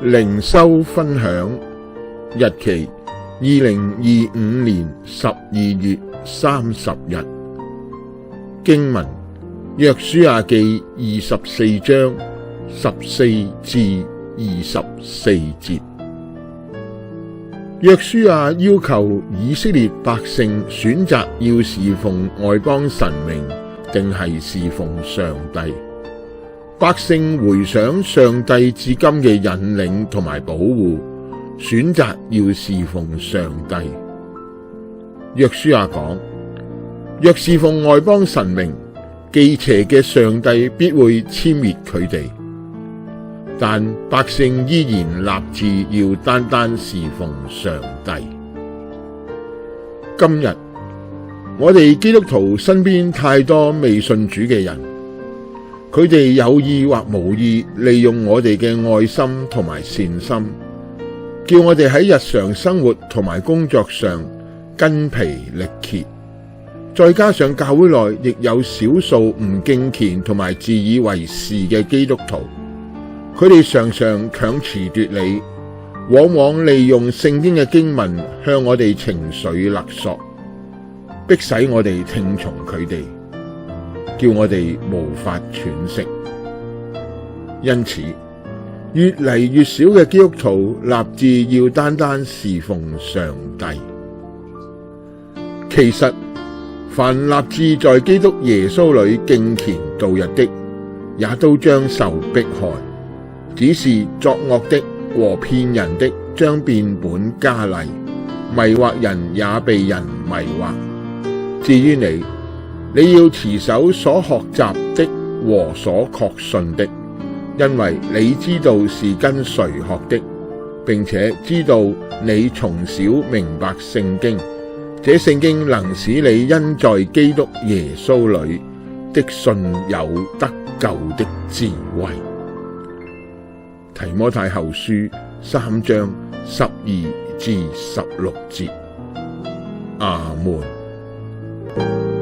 靈修分享，日期2025年12月30日。經文約書亞記24章14至24節。約書亞要求以色列百姓選擇要侍奉外邦神明定係侍奉上帝。百姓回想上帝至今嘅引領同埋保護，選擇要侍奉上帝。約書亞講：若侍奉外邦神明，忌邪嘅上帝必會殲滅佢哋。但百姓依然立志要單單侍奉上帝。今日我哋基督徒身邊太多未信主嘅人，佢哋有意或無意利用我哋嘅愛心同埋善心，叫我哋喺日常生活同埋工作上筋疲力竭。再加上教會內亦有少數唔敬虔同埋自以為是嘅基督徒，佢哋常常強詞奪理，往往利用聖經嘅經文向我哋情緒勒索，迫使我哋聽從佢哋，叫我哋無法喘息。因此，越嚟越少嘅基督徒立志要單單侍奉上帝。其實，凡立志在基督耶穌裏敬虔度日的，也都將受迫害。只是作惡的和騙人的將變本加厲，迷惑人也被人迷惑。至於你要持守所學習的和所確信的，因為你知道是跟誰學的，並且知道你從小明白聖經，這聖經能使你因在基督耶穌裏的信有得救的智慧。提摩太後書3章12至16節。阿們。